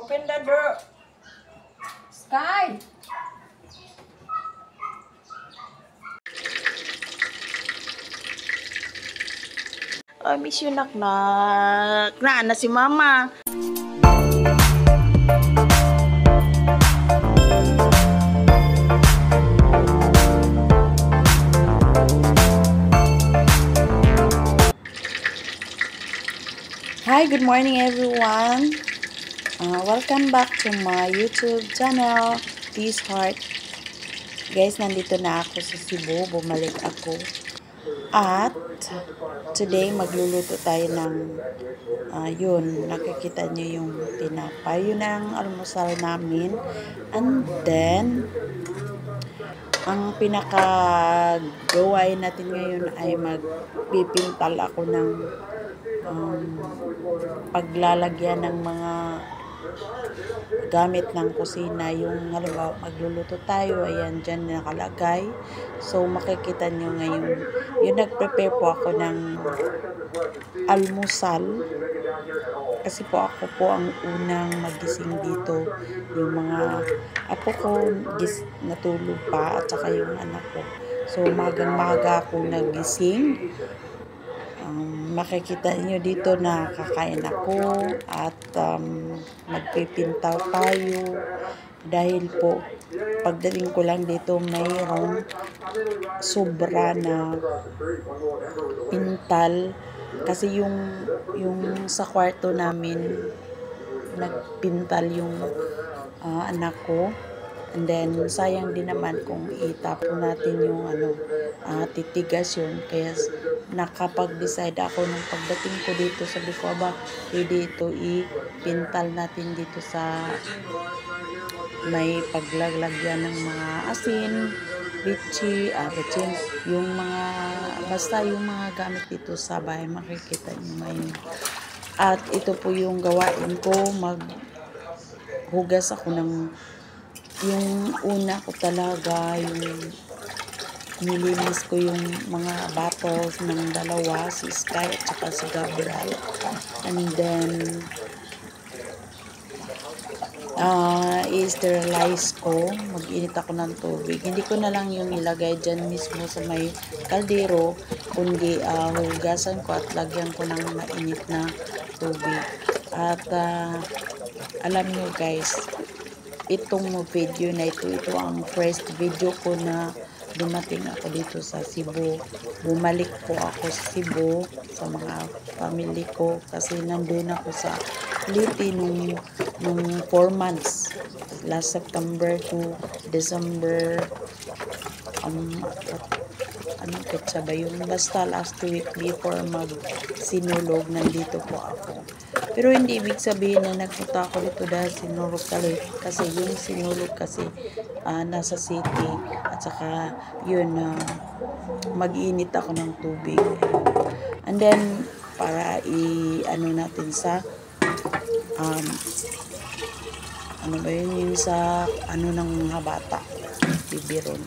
Open the door. Sky! I miss you, nak-nak. Na si mama. Hi, good morning everyone. Welcome back to my YouTube channel, Peace Heart. Guys, nandito na ako sa Cebu. Bumalik ako. At today, magluluto tayo ng yun, nakikita nyo yung tinapay. Yun ang almusal namin. And then, ang pinakagawain natin ngayon ay magpipintal ako ng paglalagyan ng mga gamit ng kusina. Yung halimbawa magluluto tayo, ayan dyan nakalagay. So makikita nyo ngayon, yung nagprepare po ako ng almusal kasi po ako po ang unang magising dito. Yung mga apo ko natulog pa at saka yung anak ko. So magang-maga ako nagising. Makikita niyo dito na kakain ako at magpipintaw tayo dahil po pagdating ko lang dito mayroong sobra na pintal kasi yung sa kwarto namin nagpintal yung anak ko. And then, sayang din naman kung itapon natin yung titigas yun. Kaya nakapag-decide ako nung pagdating ko dito, sabi ko, pwede ito ipintal natin dito sa may paglalagyan ng mga asin, bitchi, yung mga, basta yung mga gamit dito sa bahay, makikita nyo ngayon. At ito po yung gawain ko, maghugas ako ng yung una ko talaga, yung nilinis ko yung mga bottles ng dalawa, si Sky at saka si Gabriel. And then, i-sterilize ko. Mag-init ako ng tubig. Hindi ko na lang yung ilagay dyan mismo sa may kaldero, kundi hugasan ko at lagyan ko ng mainit na tubig. At alam nyo guys, itong video na ito ang first video ko na dumating ako dito sa Cebu. Bumalik po ako sa Cebu sa mga family ko kasi nandun ako sa Liti nung 4 months. Last September to December anong ketsa ba yun? Basta last week before mag-sinulog, nandito po ako. Pero hindi ibig sabihin na nagpunta ako dito dahil sinulog talaga. Kasi yung sinulog kasi nasa city. At saka yun, mag-init ako ng tubig. And then, para i-ano natin sa ano ba yun? Yung sa ano ng mga bata. Bibiron.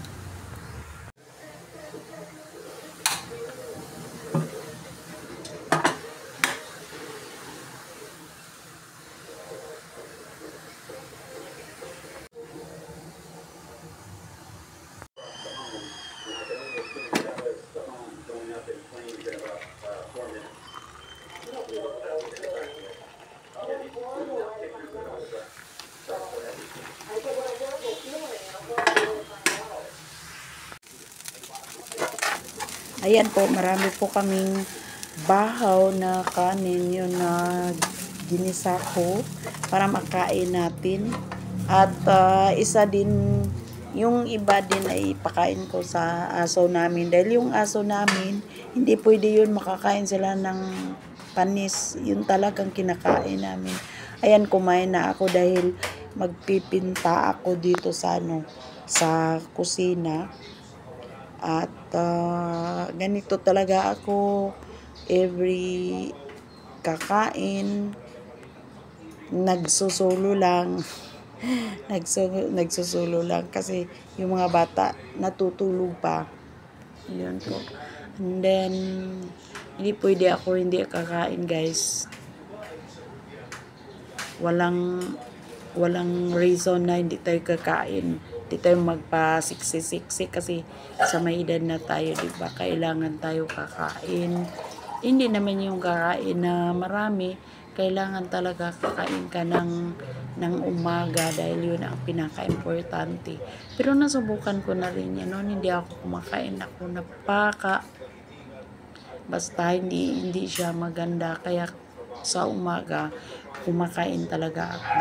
Ayan po, marami po kaming bahaw na kanin yun na ginisa ko para makain natin. At isa din, yung iba din ay ipakain ko sa aso namin. Dahil yung aso namin, hindi pwede yun makakain sila ng panis. Yun talagang kinakain namin. Ayan, kumain na ako dahil magpipinta ako dito sa sa kusina. At ganito talaga ako every kakain, nagsusulo lang nagsusulo lang kasi yung mga bata natutulog pa. Yun po. And then hindi pwede ako hindi kakain guys. Walang walang reason na hindi tayo kakain. Hindi tayo magpa-siksi-siksi kasi sa may edad na tayo, di ba? Kailangan tayo kakain. Hindi naman yung kakain na marami. Kailangan talaga kakain ka ng umaga dahil yun ang pinaka-importante. Pero nasubukan ko na rin yan. Noon hindi ako kumakain ako napaka. Basta hindi siya maganda. Kaya sa umaga, kumakain talaga ako.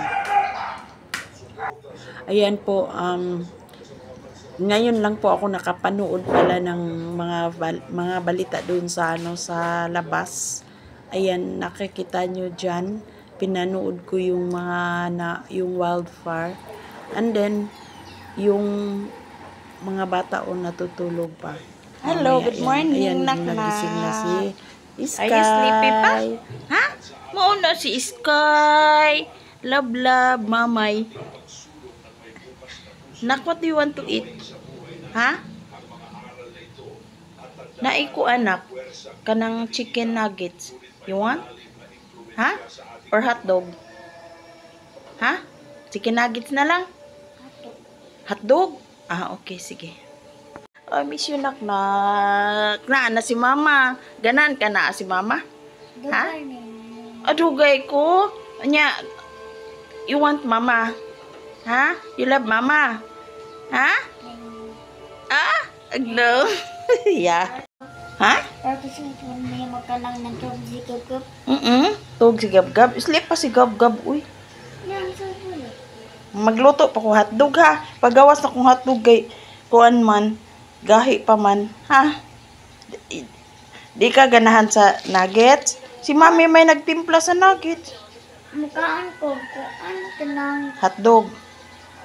Ayan po, ngayon lang po ako nakapanood pala ng mga balita doon sa sa labas. Ayan, nakikita nyo dyan, pinanood ko yung yung wildfire. And then, yung mga bata o natutulog pa. Hello, good morning, ayan, nakna. nagising na si Sky. Are you sleepy pa? Ha? Mauna si Sky. Love, love, mamay. Nak, what do you want to eat? Ha? Naiku anak, kanang chicken nuggets. You want? Ha? Or hot dog? Ha? Chicken nuggets na lang? Hot dog? Ah, okay, sige. I miss you, nak. Na si mama. Ganan ka na si mama? Ha? Adugay ko. Anya, you want mama? Ha? You love mama? Ha? Ah? No. Yeah. Ha? Tapos may makalang ng tawag si Gab-Gab. Tug si Gab-Gab. Sleep pa si Gab-Gab. Uy. Yan, sa huli. Magluto pa ko hotdog ha. Pagawas na kong hotdog kay kuan man. Gahi pa man. Ha? Di ka ganahan sa nuggets? Si mami may nagtimpla sa nuggets. Mukhaan ko, ano tanang, Hotdog.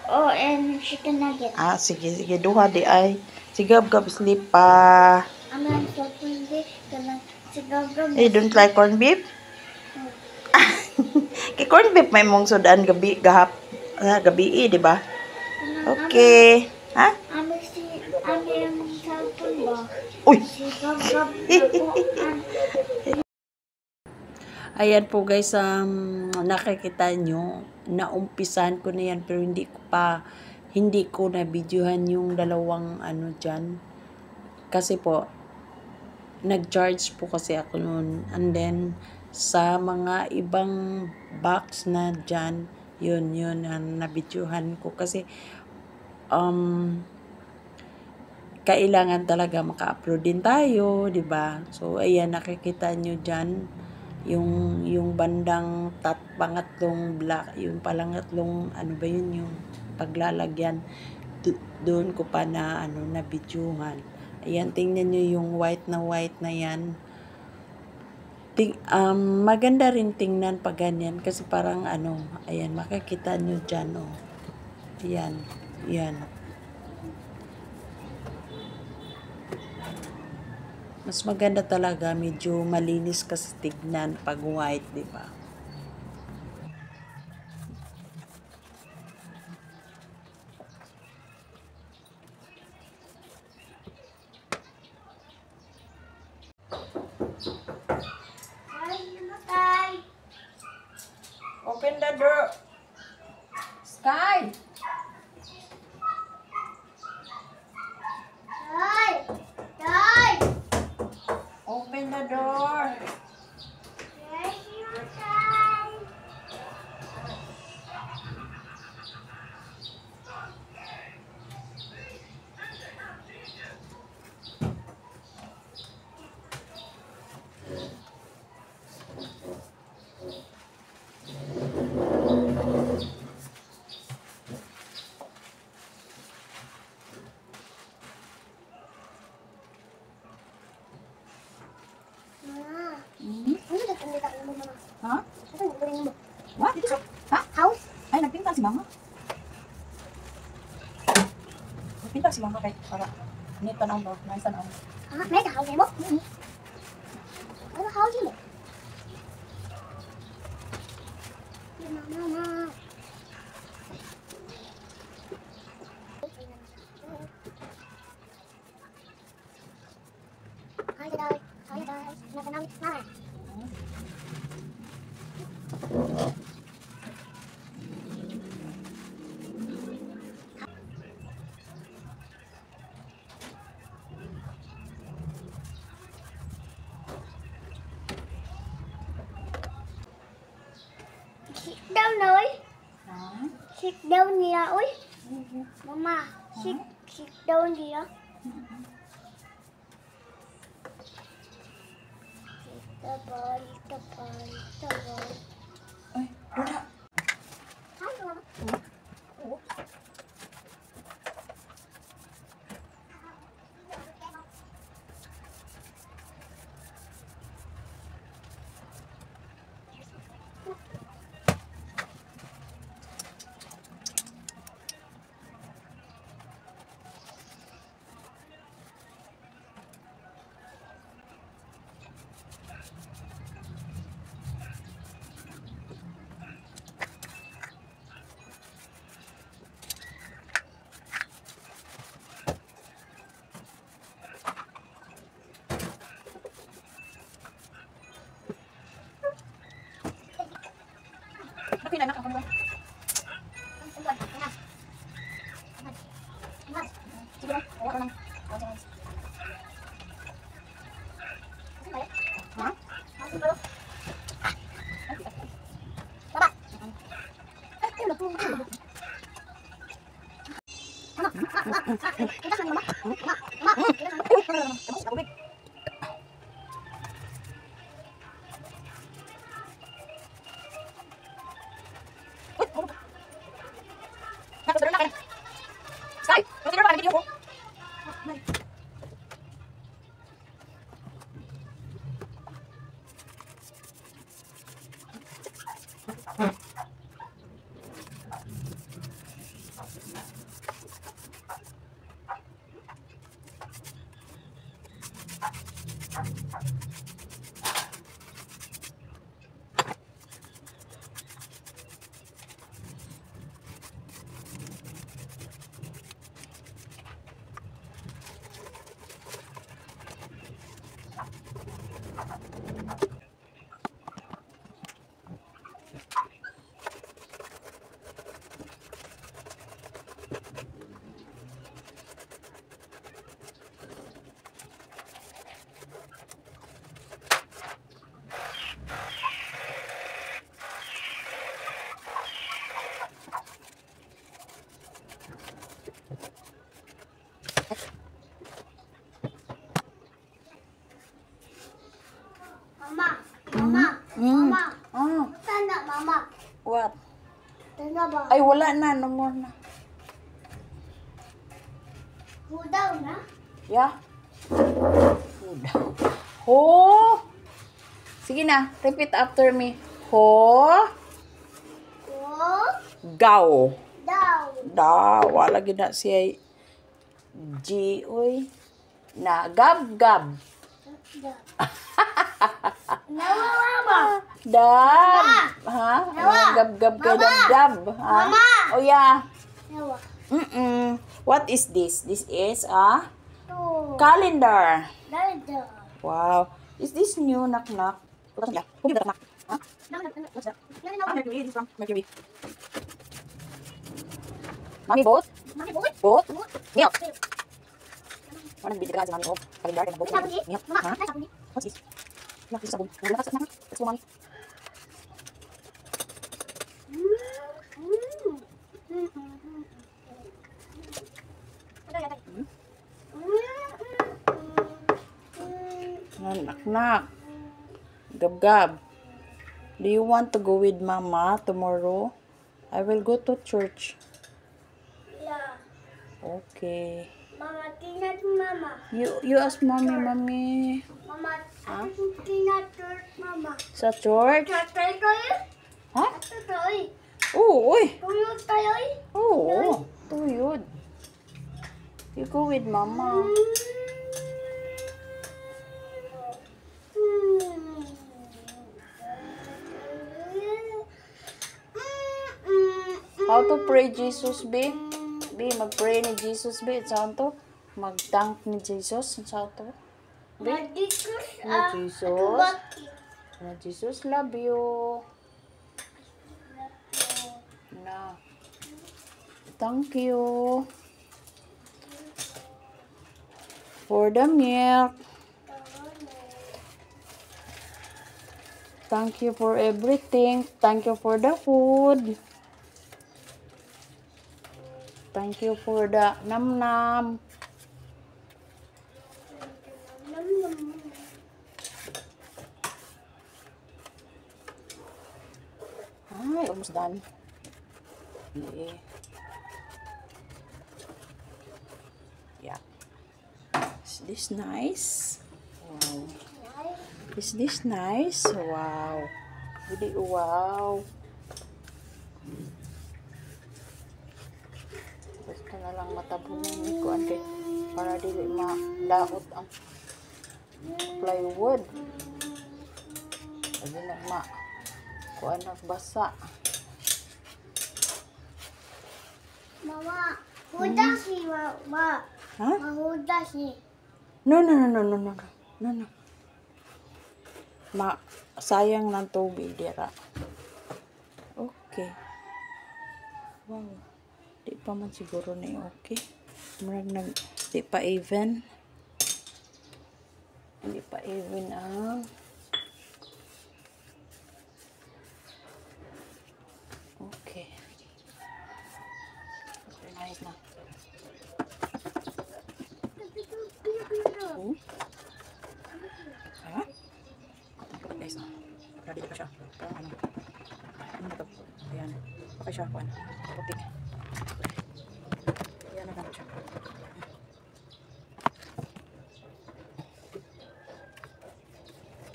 oh, and chicken nugget. Ah, sige, sige. Duha di ay. Si Gab-Gab sleep pa. Ang lang sa huli, kanang si Gab-Gab. Eh, don't like corned beef? Kay corned beef may mong sudan gabi, gabi, di ba? Okay. Ha? Ano yung cellphone ba? Uy! Si Gab-Gab. Nakuhaan. Ayan po guys, nakikita nyo, naumpisan ko na yan pero hindi ko na videohan yung dalawang dyan. Kasi po, nag-charge po kasi ako noon. And then, sa mga ibang box na dyan, yun ang nabidyohan ko. Kasi, kailangan talaga maka-upload din tayo, 'di ba? So ayan, nakikita nyo diyan yung bandang pangatlong black, yung pangatlong ba yun, yung paglalagyan doon ko pa na na bidyuhan. Ayan, tingnan nyo yung white na yan. Maganda rin tingnan pag ganyan kasi parang ayan, makikita nyo diyan, oh. Ayan. Mas maganda talaga, medyo malinis kasi tignan pag white, di ba? Open the door. Sky! Tay! Tay! Open the door. Yes, you Tay! Ha? Ano yung galing mo? What? Dito ha? House? Ay, nagpinta si mama. Nagpinta si mama kay para nito na ako. Nice na ako. Ah, may house mo? Ano house mo? Mama. down na, oy. Ha? Sit down niya, oy. Mama, sit down niya. Tabal. Ay, wala. Ano? Mama. Ah, Tanda, Mama. what? Tanda ba? Ay, wala na. No more na. Hudaw na? Yeah? Ho! Sige na. Repeat after me. Ho! Oh, Gaw. daw. Da. Wala gina siya. G. Uy. Na. Gab. Gab. Nawa, Mama. Dab. Ha? Nawa. Gab. Gab. Gab. Dab. Ha? Mama. Oh, yeah. Nawa. What is this? This is a Two. calendar. Dada. Wow. Is this new, knock-knock? Who did that knock? Huh? What's that? Mercury. This is from Mercury. Mommy, both? Both? Milk. Mana bibili ka sa mami? Oh, calendar. Both. Milk. Huh? What's this? Milk. This is sabon. Let's go, mommy. Knock-knock. Gab-gab. Do you want to go with Mama tomorrow? I will go to church. Yeah. Okay. Mama, tina to Mama. You ask Mommy, Mommy. Mama, Huh? tina to Mama. Sa church? Tatay tayo? Ha? Tatay. Oo, uy. Tuyo tayo? Oo. Tuyod. You go with Mama. How to pray Jesus, be? Be, mag-pray ni Jesus, be. Saan to? Mag-thank ni Jesus. Saan to? Be? Na Jesus. Na Jesus love you. Na. Thank you for the milk. Thank you for everything. Thank you for the food. Thank you for the nam-nam. Nom, nom. Ay, almost done. Yeah. Yeah. Is this nice? Wow. Is this nice? Wow. Really, wow. Basta na lang matabunan ni ko ante para dili ma-daot ang plywood. Pwede na kuan nagbasa. Mama, huda si mama. Ha? Mahuda si. No. Sayang ng tubig dira. Okay. Wow. Di pa man siguro na okay. Marag di pa even. Hindi pa even ang okay. Okay, nice na. Hmm? Ha? Guys, ready na siya. Parang ano na to? Ayan. Okay siya, kuhan. Putik. Ayan na siya.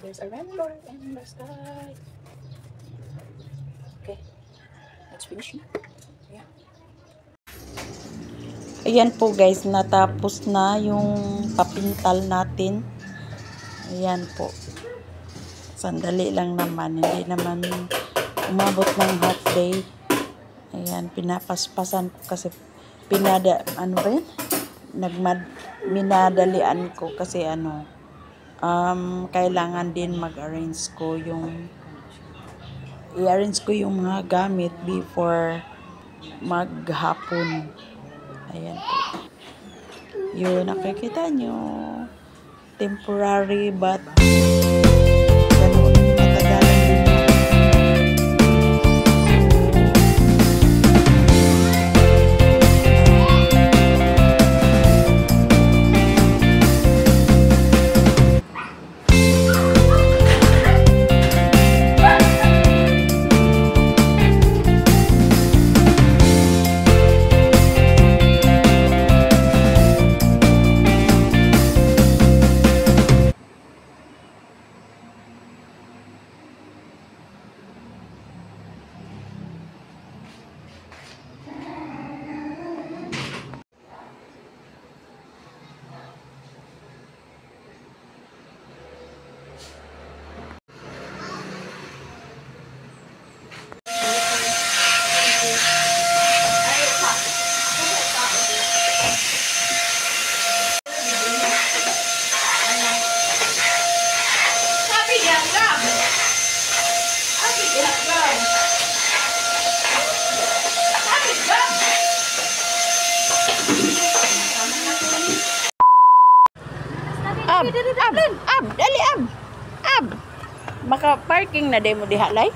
There's a rainbow in the sky. Okay. Let's finish na. Yeah. Ayan po guys, natapos na yung papintal natin. Ayan po. Sandali lang naman, hindi naman umabot ng half day. Ayan, pinapaspasan ko kasi minadalian ko kasi kailangan din mag-arrange ko i-arrange ko yung mga gamit before maghapon. Ayan po. Yun, nakikita nyo. Temporary but ganun, matagalan din. Ab, dali ab. Maka parking na demo diha lay.